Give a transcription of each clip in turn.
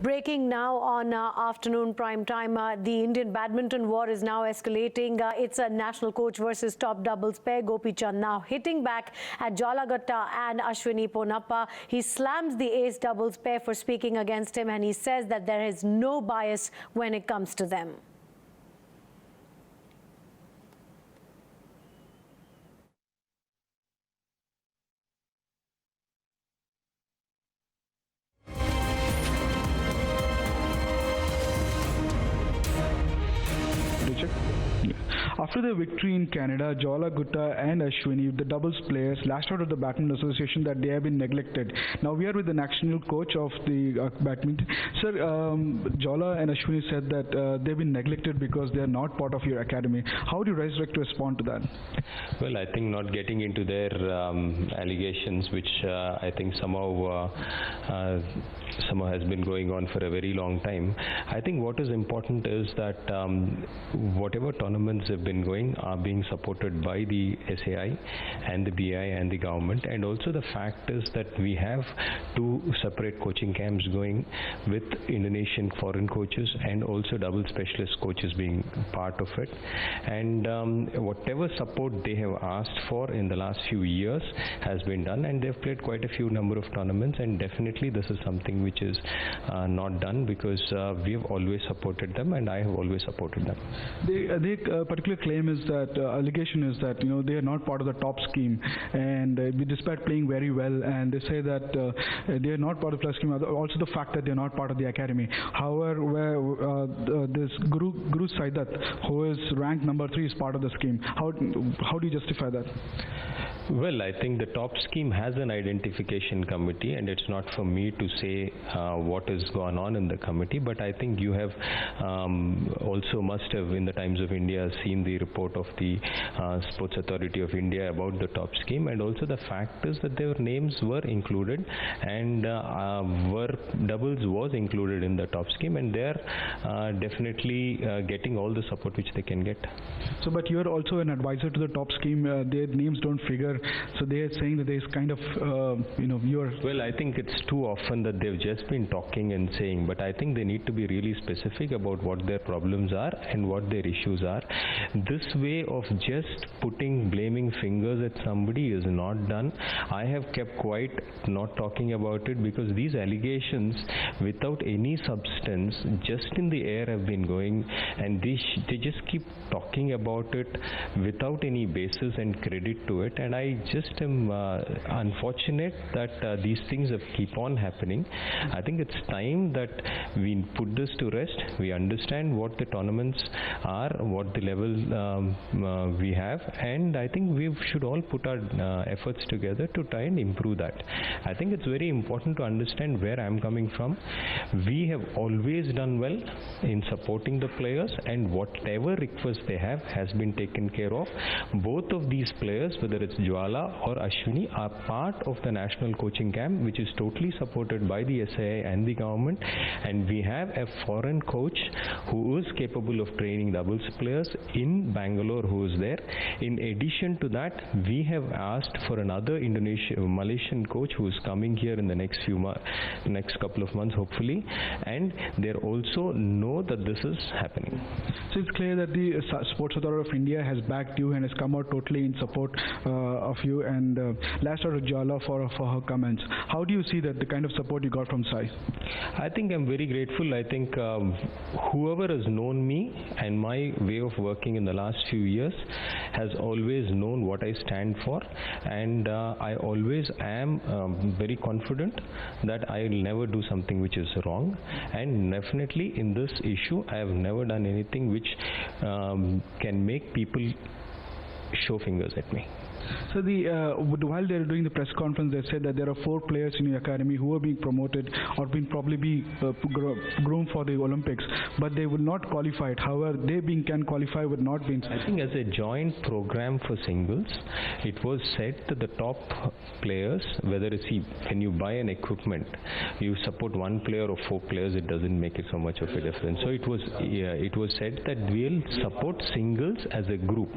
Breaking now on afternoon prime time, the Indian badminton war is now escalating. It's a national coach versus top doubles pair. Gopichand now hitting back at Jwala, Gutta and Ashvini Ponnapa. He slams the ace doubles pair for speaking against him, and he says that there is no bias when it comes to them. After the victory in Canada, Jwala, Gutta and Ashvini, the doubles players, lashed out of the Badminton Association that they have been neglected. Now we are with the national coach of the badminton. Sir, Jwala and Ashvini said that they've been neglected because they are not part of your academy. How do you like to respond to that? Well, I think not getting into their allegations, which I think somehow has been going on for a very long time. I think what is important is that whatever tournaments have been going are being supported by the SAI and the BI and the government, and also the fact is that we have 2 separate coaching camps going with Indonesian foreign coaches and also double specialist coaches being part of it, and whatever support they have asked for in the last few years has been done, and they've played quite a few number of tournaments, and definitely this is something which is not done because we have always supported them and I have always supported them. The particular claim is that allegation is that they are not part of the top scheme, and despite playing very well, and they say that they are not part of the scheme. Also the fact that they are not part of the academy. However, this Guru Saidat, who is ranked number 3, is part of the scheme. How do you justify that? Well, I think the top scheme has an identification committee, and it's not for me to say what is going on in the committee, but I think you have also must have in the Times of India seen the report of the Sports Authority of India about the top scheme, and also the fact is that their names were included, and doubles was included in the top scheme, and they're definitely getting all the support which they can get. So, but you're also an advisor to the top scheme. Their names don't figure. So they are saying that there is kind of, you're... Well, I think it's too often that they've just been talking and saying, but I think they need to be really specific about what their problems are and what their issues are. This way of just blaming fingers at somebody is not done. I have kept quiet, not talking about it, because these allegations without any substance, just in the air, have been going, and they just keep talking about it without any basis and credit to it, and I just am unfortunate that these things have keep on happening. I think it's time that we put this to rest. We understand what the tournaments are, what the level we have, and I think we should all put our efforts together to try and improve that. I think it's very important to understand where I'm coming from. We have always done well in supporting the players, and whatever requests they have has been taken care of. Both of these players, whether it's Jwala or Ashvini, are part of the national coaching camp, which is totally supported by the SAI and the government, and we have a foreign coach who is capable of training doubles players in Bangalore, who is there. In addition to that, we have asked for another Malaysian coach who is coming here in the next couple of months, hopefully, and they also know that this is happening. So it's clear that the Sports Authority of India has backed you and has come out totally in support of you, and last out of Jwala for her comments. How do you see that, the kind of support you got from SAI? I think I'm very grateful. I think whoever has known me and my way of working in the last few years has always known what I stand for, and I always am very confident that I will never do something which is wrong, and definitely in this issue I have never done anything which can make people show fingers at me. So while they are doing the press conference, they said that there are 4 players in your academy who are being promoted or probably be groomed for the Olympics, but they will not qualify it. However, they can qualify but not being. I think as a joint program for singles, it was said that the top players, whether it's when you buy an equipment, you support 1 player or 4 players, it doesn't make it so much of a difference. So it was said that we'll support singles as a group,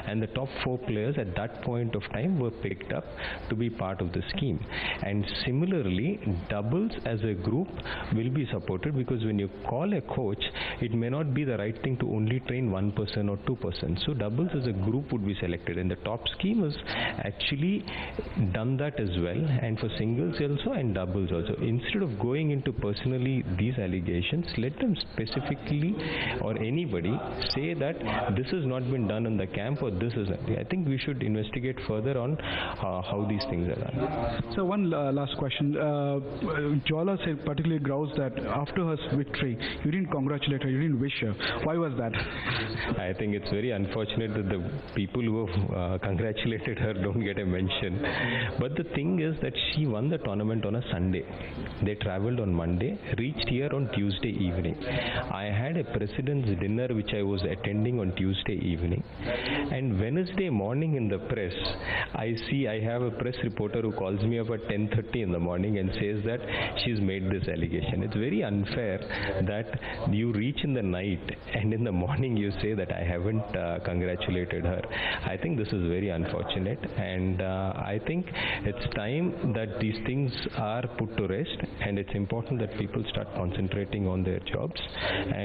and the top 4 players at that point point of time were picked up to be part of the scheme. And similarly, doubles as a group will be supported, because when you call a coach, it may not be the right thing to only train one person or two persons. So doubles as a group would be selected, and the top scheme has actually done that as well, and for singles also and doubles also. Instead of going into personally these allegations, let them specifically, or anybody, say that this has not been done in the camp or this is. I think we should investigate further on how these things are done. So one last question. Jwala said particularly groused that after her victory, you didn't congratulate her, you didn't wish her. Why was that? I think it's very unfortunate that the people who have congratulated her don't get a mention. But the thing is that she won the tournament on a Sunday. They travelled on Monday, reached here on Tuesday evening. I had a president's dinner which I was attending on Tuesday evening, and Wednesday morning in the press, I have a press reporter who calls me up at 10:30 in the morning and says that she's made this allegation. It's very unfair that you reach in the night and in the morning you say that I haven't congratulated her. I think this is very unfortunate, and I think it's time that these things are put to rest, and it's important that people start concentrating on their jobs.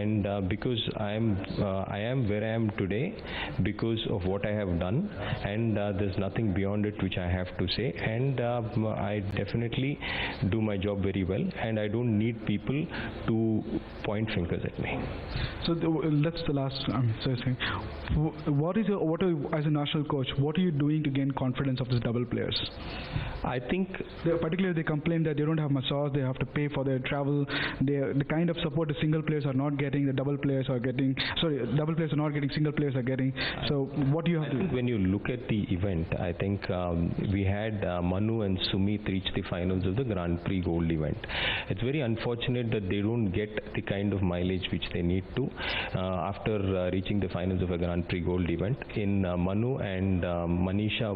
And because I am where I am today because of what I have done, and there's nothing beyond it which I have to say, and I definitely do my job very well, and I don't need people to point fingers at me. So that's the last thing. As a national coach, what are you doing to gain confidence of these double players? I think particularly they complain that they don't have massage, they have to pay for their travel, the kind of support the single players are not getting, the double players are getting, double players are not getting, single players are getting. So what do you have to do? When you look at the event, I think we had Manu and Sumit reach the finals of the Grand Prix Gold event. It's very unfortunate that they don't get the kind of mileage which they need to after reaching the finals of a Grand Prix Gold event. In Manu and Manisha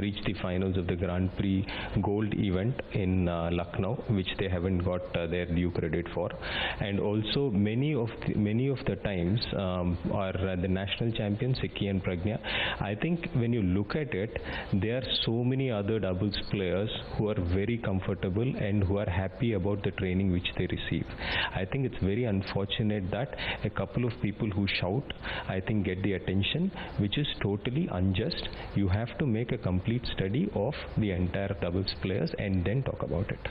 reached the finals of the Grand Prix Gold event in Lucknow, which they haven't got their due credit for. And also many of the times are the national champions, Sikhi and Pragya. I think when you look at it, there are so many other doubles players who are very comfortable and who are happy about the training which they receive. I think it's very unfortunate that a couple of people who shout, I think, get the attention, which is totally unjust. You have to make a complete study of the entire doubles players and then talk about it.